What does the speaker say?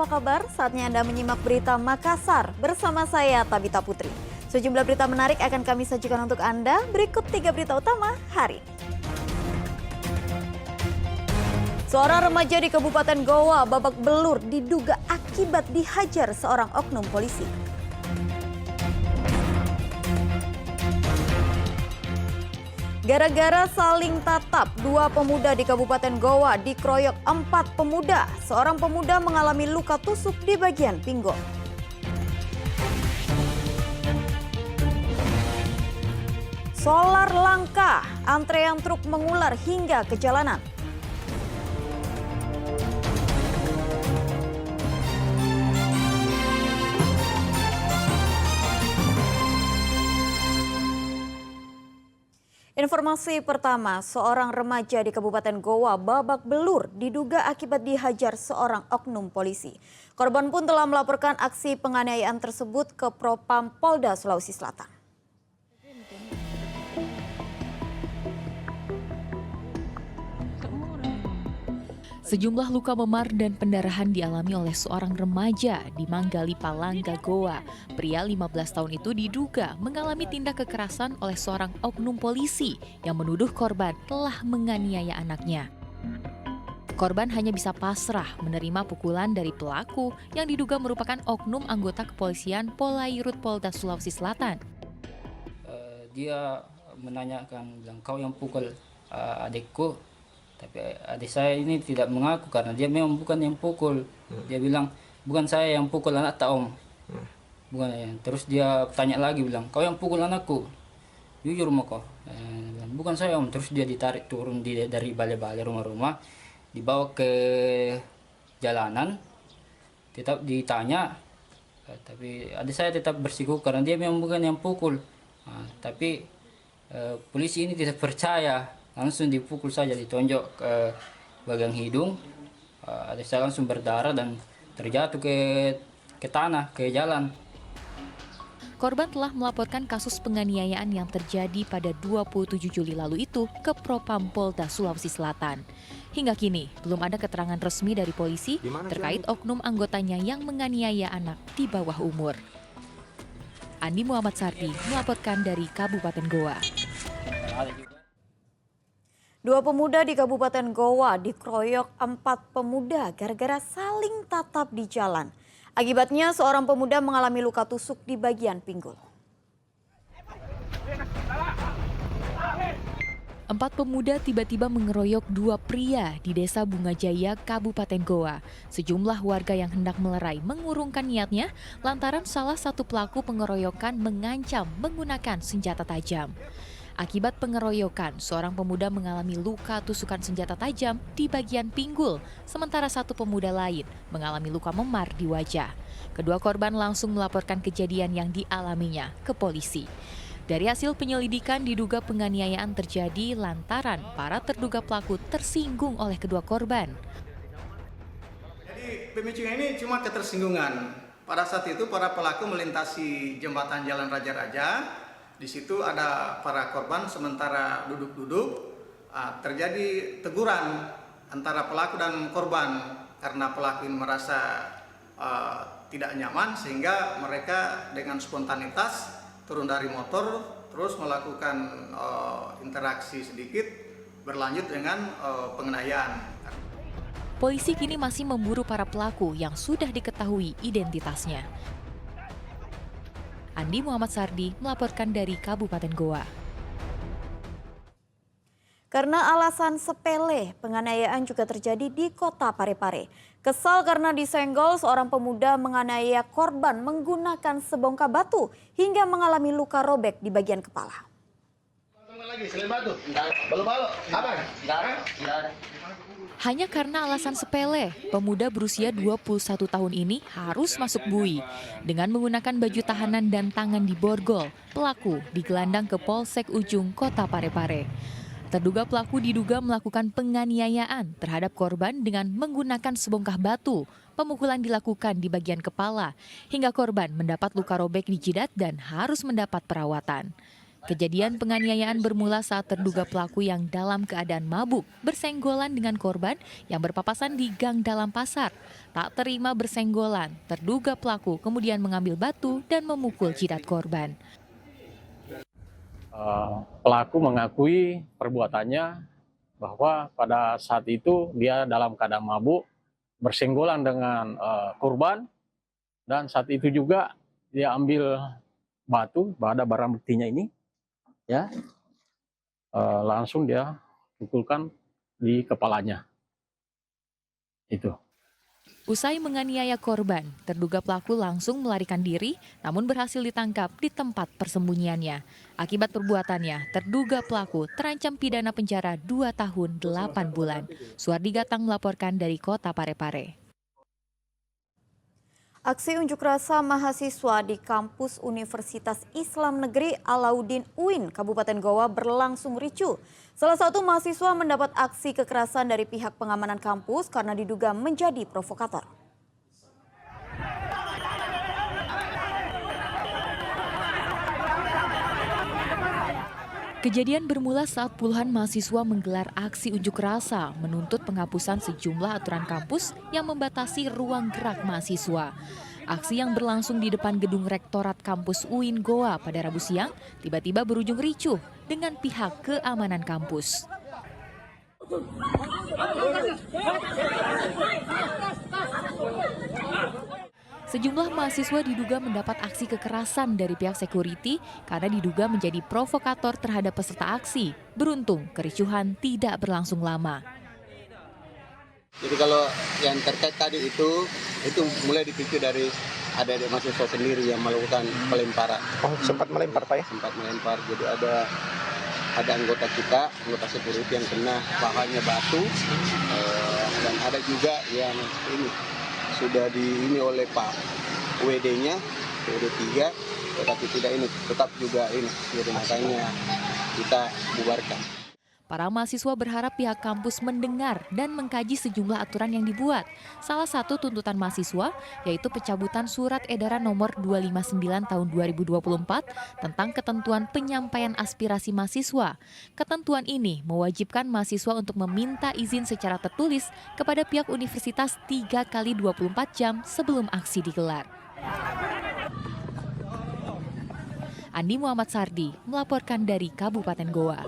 apa kabar? Saatnya Anda menyimak berita Makassar bersama saya Tabita Putri. Sejumlah berita menarik akan kami sajikan untuk Anda. Berikut 3 berita utama hari ini. Seorang remaja di Kabupaten Goa babak belur diduga akibat dihajar seorang oknum polisi. Gara-gara saling tatap, 2 pemuda di Kabupaten Goa dikeroyok 4 pemuda. Seorang pemuda mengalami luka tusuk di bagian pinggul. Solar langka, antrean truk mengular hingga ke jalanan. Informasi pertama, seorang remaja di Kabupaten Goa babak belur diduga akibat dihajar seorang oknum polisi. Korban pun telah melaporkan aksi penganiayaan tersebut ke Propam Polda Sulawesi Selatan. Sejumlah luka memar dan pendarahan dialami oleh seorang remaja di Manggali Palangga, Goa. Pria 15 tahun itu diduga mengalami tindak kekerasan oleh seorang oknum polisi yang menuduh korban telah menganiaya anaknya. Korban hanya bisa pasrah menerima pukulan dari pelaku yang diduga merupakan oknum anggota kepolisian Polairut Polda Sulawesi Selatan. Dia menanyakan, bilang, "Kau yang pukul adikku?" Tapi adik saya ini tidak mengaku karena dia memang bukan yang pukul. Dia bilang, "Bukan saya yang pukul anak tak om." Bukan ya. Terus dia tanya lagi, bilang, "Kau yang pukul anakku? Jujur mau kau?" Bilang, "Bukan saya om." Terus dia ditarik turun dari balai-balai rumah-rumah, dibawa ke jalanan, tetap ditanya. Tapi adik saya tetap bersikukuh karena dia memang bukan yang pukul. Tapi polisi ini tidak percaya. Langsung dipukul saja, ditonjok ke bagian hidung. Adik saya langsung berdarah dan terjatuh ke tanah, ke jalan. Korban telah melaporkan kasus penganiayaan yang terjadi pada 27 Juli lalu itu ke Propam Polda Sulawesi Selatan. Hingga kini, belum ada keterangan resmi dari polisi terkait oknum anggotanya yang menganiaya anak di bawah umur. Andi Muhammad Sardi melaporkan dari Kabupaten Goa. 2 pemuda di Kabupaten Goa dikeroyok 4 pemuda gara-gara saling tatap di jalan. Akibatnya seorang pemuda mengalami luka tusuk di bagian pinggul. 4 pemuda tiba-tiba mengeroyok 2 pria di Desa Bungajaya, Kabupaten Goa. Sejumlah warga yang hendak melerai mengurungkan niatnya lantaran salah satu pelaku pengeroyokan mengancam menggunakan senjata tajam. Akibat pengeroyokan, seorang pemuda mengalami luka tusukan senjata tajam di bagian pinggul, sementara satu pemuda lain mengalami luka memar di wajah. Kedua korban langsung melaporkan kejadian yang dialaminya ke polisi. Dari hasil penyelidikan diduga penganiayaan terjadi lantaran para terduga pelaku tersinggung oleh kedua korban. Jadi pemicunya ini cuma ketersinggungan. Pada saat itu para pelaku melintasi jembatan Jalan Raja-Raja. Di situ ada para korban sementara duduk-duduk, terjadi teguran antara pelaku dan korban karena pelaku ini merasa tidak nyaman sehingga mereka dengan spontanitas turun dari motor terus melakukan interaksi sedikit berlanjut dengan penganiayaan. Polisi kini masih memburu para pelaku yang sudah diketahui identitasnya. Andi Muhammad Sardi melaporkan dari Kabupaten Goa. Karena alasan sepele, penganiayaan juga terjadi di Kota Parepare. Kesal karena disenggol, seorang pemuda menganiaya korban menggunakan sebongkah batu hingga mengalami luka robek di bagian kepala. Hanya karena alasan sepele, pemuda berusia 21 tahun ini harus masuk bui. Dengan menggunakan baju tahanan dan tangan diborgol, pelaku digelandang ke Polsek Ujung, Kota Parepare. Terduga pelaku diduga melakukan penganiayaan terhadap korban dengan menggunakan sebongkah batu. Pemukulan dilakukan di bagian kepala, hingga korban mendapat luka robek di jidat dan harus mendapat perawatan. Kejadian penganiayaan bermula saat terduga pelaku yang dalam keadaan mabuk bersenggolan dengan korban yang berpapasan di gang dalam pasar. Tak terima bersenggolan, terduga pelaku kemudian mengambil batu dan memukul jidat korban. Pelaku mengakui perbuatannya bahwa pada saat itu dia dalam keadaan mabuk bersenggolan dengan korban, dan saat itu juga dia ambil batu, ada barang buktinya ini, ya, langsung dia pukulkan di kepalanya. Itu. Usai menganiaya korban, terduga pelaku langsung melarikan diri namun berhasil ditangkap di tempat persembunyiannya. Akibat perbuatannya, terduga pelaku terancam pidana penjara 2 tahun 8 bulan. Suardi Gatang melaporkan dari Kota Parepare. Aksi unjuk rasa mahasiswa di kampus Universitas Islam Negeri Alauddin UIN, Kabupaten Goa berlangsung ricuh. Salah satu mahasiswa mendapat aksi kekerasan dari pihak pengamanan kampus karena diduga menjadi provokator. Kejadian bermula saat puluhan mahasiswa menggelar aksi unjuk rasa menuntut penghapusan sejumlah aturan kampus yang membatasi ruang gerak mahasiswa. Aksi yang berlangsung di depan gedung Rektorat Kampus UIN Goa pada Rabu siang tiba-tiba berujung ricuh dengan pihak keamanan kampus. Sejumlah mahasiswa diduga mendapat aksi kekerasan dari pihak security karena diduga menjadi provokator terhadap peserta aksi. Beruntung, kericuhan tidak berlangsung lama. Jadi kalau yang terkait tadi itu mulai dipicu dari adik-adik mahasiswa sendiri yang melakukan pelemparan. Oh, sempat melempar Pak ya? Sempat melempar, jadi ada anggota kita, anggota security yang kena pahanya batu, dan ada juga yang ini sudah ini oleh Pak WD-nya, WD 3, tetapi tidak ini, tetap juga ini, jadi makanya kita bubarkan. Para mahasiswa berharap pihak kampus mendengar dan mengkaji sejumlah aturan yang dibuat. Salah satu tuntutan mahasiswa yaitu pencabutan Surat Edaran Nomor 259 Tahun 2024 tentang ketentuan penyampaian aspirasi mahasiswa. Ketentuan ini mewajibkan mahasiswa untuk meminta izin secara tertulis kepada pihak universitas 3 kali 24 jam sebelum aksi digelar. Andi Muhammad Sardi melaporkan dari Kabupaten Goa.